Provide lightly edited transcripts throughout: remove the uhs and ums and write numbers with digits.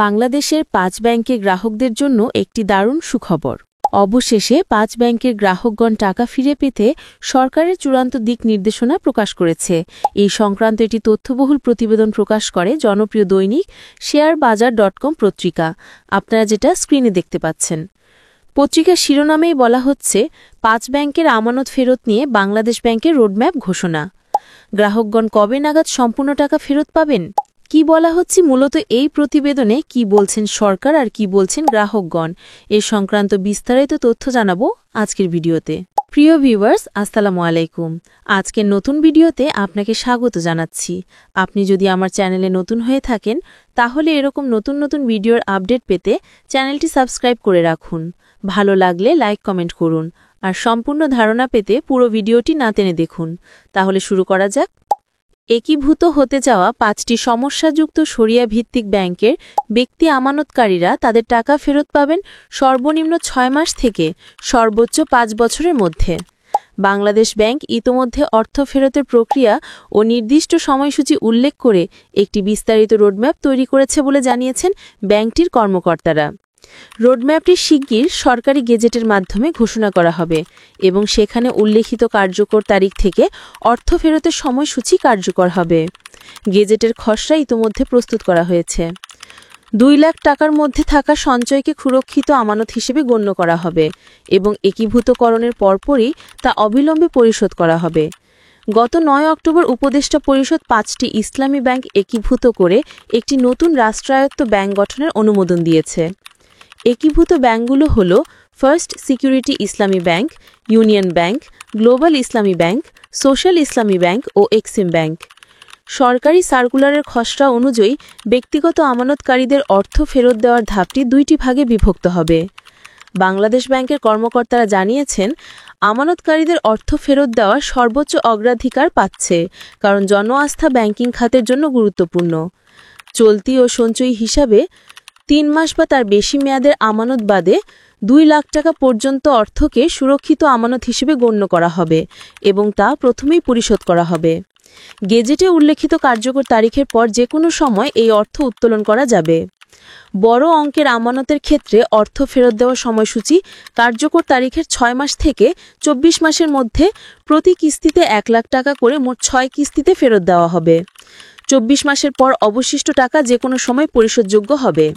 বাংলাদেশের ৫ ব্যাংকের গ্রাহকদের জন্য একটি দারুণ সুখবর। অবশেষে ৫ ব্যাংকের গ্রাহকগণ টাকা ফিরে পেতে সরকারের চূড়ান্ত দিক নির্দেশনা প্রকাশ করেছে। এই সংক্রান্ত একটি তথ্যবহুল প্রতিবেদন প্রকাশ করে জনপ্রিয় দৈনিক শেয়ারবাজার.com পত্রিকা। আপনারা যেটা স্ক্রিনে দেখতে পাচ্ছেন। পত্রিকার শিরোনামেই বলা হচ্ছে ৫ ব্যাংকের আমানত ফেরত নিয়ে বাংলাদেশ ব্যাংকের রোডম্যাপ ঘোষণা। গ্রাহকগণ কবে নাগাদ সম্পূর্ণ টাকা ফেরত পাবেন? কি বলা হচ্ছে মূলত এই প্রতিবেদনে, কি বলছেন সরকার আর কি বলছেন গ্রাহকগণ, এ সংক্রান্ত বিস্তারিত তথ্য জানাবো আজকের ভিডিওতে। প্রিয় ভিউয়ার্স, আসসালামু আলাইকুম। আজকের নতুন ভিডিওতে আপনাকে স্বাগত জানাচ্ছি। আপনি যদি আমার চ্যানেলে নতুন হয়ে থাকেন তাহলে এরকম নতুন নতুন ভিডিওর আপডেট পেতে চ্যানেলটি সাবস্ক্রাইব করে রাখুন। ভালো লাগলে লাইক কমেন্ট করুন আর সম্পূর্ণ ধারণা পেতে পুরো ভিডিওটি না টেনে দেখুন। তাহলে শুরু করা যাক। একীভূত হতে যাওয়া ৫টি সমস্যাযুক্ত শরিয়া ভিত্তিক ব্যাংকের ব্যক্তি আমানতকারীরা তাদের টাকা ফেরত পাবেন সর্বনিম্ন ৬ মাস থেকে সর্বোচ্চ ৫ বছরের মধ্যে। বাংলাদেশ ব্যাংক ইতোমধ্যে অর্থ ফেরতের প্রক্রিয়া ও নির্দিষ্ট সময়সূচি উল্লেখ করে একটি বিস্তারিত রোডম্যাপ তৈরি করেছে বলে জানিয়েছেন ব্যাংকটির কর্মকর্তারা। রোডম্যাপটি শিগগির সরকারি গেজেটের মাধ্যমে ঘোষণা করা হবে এবং সেখানে উল্লেখিত কার্যকর তারিখ থেকে অর্থ ফেরতের সময়সূচি কার্যকর হবে। গেজেটের খসড়া ইতোমধ্যে প্রস্তুত করা হয়েছে। ২ লাখ টাকার মধ্যে থাকা সঞ্চয়কে সুরক্ষিত আমানত হিসেবে গণ্য করা হবে এবং একীভূতকরণের পরপরই তা অবিলম্বে পরিশোধ করা হবে। গত ৯ অক্টোবর উপদেষ্টা পরিষদ ৫টি ইসলামী ব্যাংক একীভূত করে একটি নতুন রাষ্ট্রায়ত্ত ব্যাংক গঠনের অনুমোদন দিয়েছে। একীভূত ব্যাংকগুলো হল ফার্স্ট সিকিউরিটি ইসলামী ব্যাংক, ইউনিয়ন ব্যাংক, গ্লোবাল ইসলামী ব্যাংক, সোশ্যাল ইসলামী ব্যাংক ও এক্সিম ব্যাংক। সরকারি সার্কুলারের খসড়া অনুযায়ী ব্যক্তিগত আমানতকারীদের অর্থ ফেরত দেওয়ার ধাপটি ২টি ভাগে বিভক্ত হবে। বাংলাদেশ ব্যাংকের কর্মকর্তারা জানিয়েছেন, আমানতকারীদের অর্থ ফেরত দেওয়ার সর্বোচ্চ অগ্রাধিকার পাচ্ছে, কারণ জনআস্থা ব্যাংকিং খাতের জন্য গুরুত্বপূর্ণ। চলতি ও সঞ্চয়ী হিসাবে ৩ মাস বা তার বেশি মেয়াদের আমানত বাদে ২ লাখ টাকা পর্যন্ত অর্থকে সুরক্ষিত আমানত হিসেবে গণ্য করা হবে এবং তা প্রথমেই পরিশোধ করা হবে। গেজেটে উল্লেখিত কার্যকর তারিখের পর যে কোনো সময় এই অর্থ উত্তোলন করা যাবে। বড় অঙ্কের আমানতের ক্ষেত্রে অর্থ ফেরত দেওয়ার সময়সূচি কার্যকর তারিখের ৬ মাস থেকে ২৪ মাসের মধ্যে প্রতি কিস্তিতে ১ লাখ টাকা করে মোট ৬ কিস্তিতে ফেরত দেওয়া হবে। ২৪ মাসের পর অবশিষ্ট টাকা যে কোনো সময় পরিশোধযোগ্য হবে।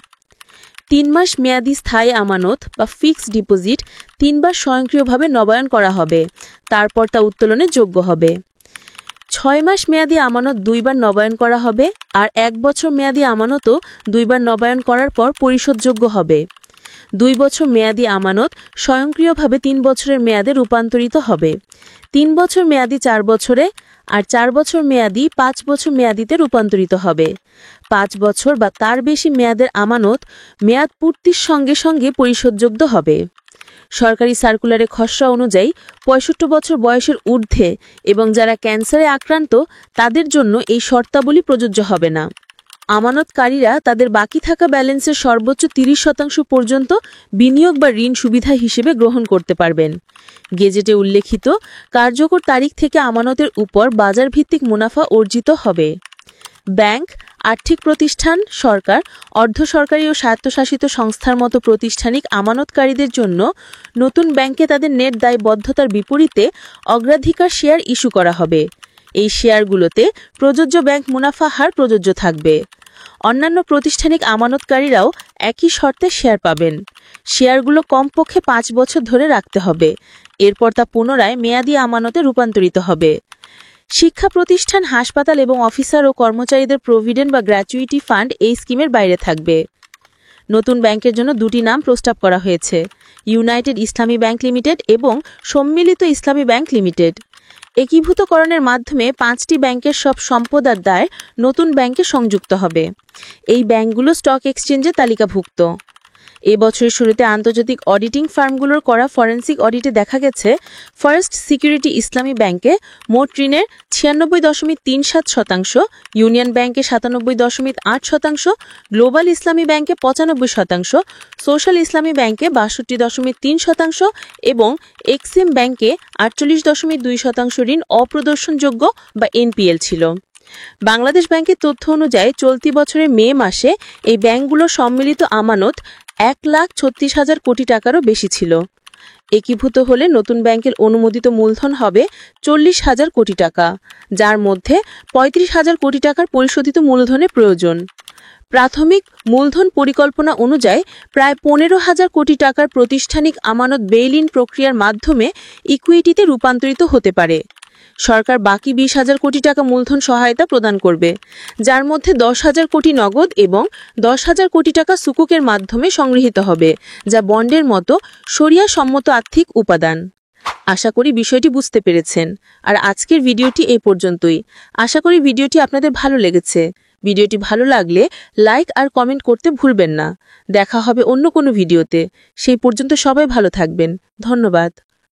৩ মাস মেয়াদি স্থায়ী আমানত বা ফিক্সড ডিপোজিট ৩ বার স্বয়ংক্রিয়ভাবে নবায়ন করা হবে, তারপর তা উত্তোলনের যোগ্য হবে। ৬ মাস মেয়াদি আমানত ২ বার নবায়ন করা হবে আর ১ বছর মেয়াদি আমানতও ২ বার নবায়ন করার পর পরিশোধযোগ্য হবে। ২ বছর মেয়াদি আমানত স্বয়ংক্রিয়ভাবে ৩ বছরের মেয়াদে রূপান্তরিত হবে। ৩ বছর মেয়াদি ৪ বছরে আর ৪ বছর মেয়াদি ৫ বছর মেয়াদিতে রূপান্তরিত হবে। ৫ বছর বা তার বেশি মেয়াদের আমানত মেয়াদ পূর্তির সঙ্গে সঙ্গে পরিশোধযোগ্য হবে। সরকারি সার্কুলারে খসড়া অনুযায়ী ৬৫ বছর বয়সের ঊর্ধ্বে এবং যারা ক্যান্সারে আক্রান্ত তাদের জন্য এই শর্তাবলী প্রযোজ্য হবে না। আমানতকারীরা তাদের বাকি থাকা ব্যালেন্সের সর্বোচ্চ ৩০% পর্যন্ত বিনিয়োগ বা ঋণ সুবিধা হিসেবে গ্রহণ করতে পারবেন। গেজেটে উল্লেখিত কার্যকর তারিখ থেকে আমানতের উপর বাজারভিত্তিক মুনাফা অর্জিত হবে। ব্যাংক, আর্থিক প্রতিষ্ঠান, সরকার, অর্ধ সরকারি ও স্বায়ত্তশাসিত সংস্থার মতো প্রাতিষ্ঠানিক আমানতকারীদের জন্য নতুন ব্যাংকে তাদের নেট দায়বদ্ধতার বিপরীতে অগ্রাধিকার শেয়ার ইস্যু করা হবে। এই শেয়ারগুলোতে প্রযোজ্য ব্যাংক মুনাফা হার প্রযোজ্য থাকবে। অন্যান্য প্রাতিষ্ঠানিক আমানতকারীরাও একই শর্তে শেয়ার পাবেন। শেয়ারগুলো কমপক্ষে ৫ বছর ধরে রাখতে হবে, এরপর তা পুনরায় মেয়াদি আমানতে রূপান্তরিত হবে। শিক্ষা প্রতিষ্ঠান, হাসপাতাল এবং অফিসার ও কর্মচারীদের প্রভিডেন্ট বা গ্র্যাচুইটি ফান্ড এই স্কিমের বাইরে থাকবে। নতুন ব্যাংকের জন্য ২টি নাম প্রস্তাব করা হয়েছে: ইউনাইটেড ইসলামী ব্যাংক লিমিটেড এবং সম্মিলিত ইসলামী ব্যাংক লিমিটেড। একীভূতকরণের মাধ্যমে ৫টি ব্যাংকের সব সম্পদের দায় নতুন ব্যাংকে সংযুক্ত হবে। এই ব্যাংকগুলো স্টক এক্সচেঞ্জে তালিকাভুক্ত। এ বছরের শুরুতে আন্তর্জাতিক অডিটিং ফার্মগুলোর করা ফরেনসিক অডিটে দেখা গেছে, ফার্স্ট সিকিউরিটি ইসলামী ব্যাংকে মোট ঋণের ৯৬.৩৭%, ইউনিয়ন ব্যাংকে ৯৭.৮%, গ্লোবাল ইসলামী ব্যাংকে ৯৫%, সোশ্যাল ইসলামী ব্যাংকে ৬২.৩% এবং এক্সিম ব্যাংকে ৪৮.২% ঋণ অপ্রদর্শনযোগ্য বা এনপিএল ছিল। বাংলাদেশ ব্যাংকের তথ্য অনুযায়ী চলতি বছরের মে মাসে এই ব্যাংকগুলোর সম্মিলিত আমানত 1,36,000 কোটি টাকারও বেশি ছিল। একীভূত হলে নতুন ব্যাংকের অনুমোদিত মূলধন হবে 40,000 কোটি টাকা, যার মধ্যে 35,000 কোটি টাকার পরিশোধিত মূলধনের প্রয়োজন। প্রাথমিক মূলধন পরিকল্পনা অনুযায়ী প্রায় 15,000 কোটি টাকার প্রাতিষ্ঠানিক আমানত বেইল ইন প্রক্রিয়ার মাধ্যমে ইকুইটিতে রূপান্তরিত হতে পারে। সরকার বাকি 20,000 কোটি টাকা মূলধন সহায়তা প্রদান করবে, যার মধ্যে 10,000 কোটি নগদ এবং 10,000 কোটি টাকা সুকুকের মাধ্যমে সংগৃহীত হবে, যা বন্ডের মতো শরিয়া সম্মত আর্থিক উপাদান। আশা করি বিষয়টি বুঝতে পেরেছেন। আর আজকের ভিডিওটি এই পর্যন্তই। আশা করি ভিডিওটি আপনাদের ভালো লেগেছে। ভিডিওটি ভালো লাগলে লাইক আর কমেন্ট করতে ভুলবেন না। দেখা হবে অন্য কোনো ভিডিওতে। সেই পর্যন্ত সবাই ভালো থাকবেন। ধন্যবাদ।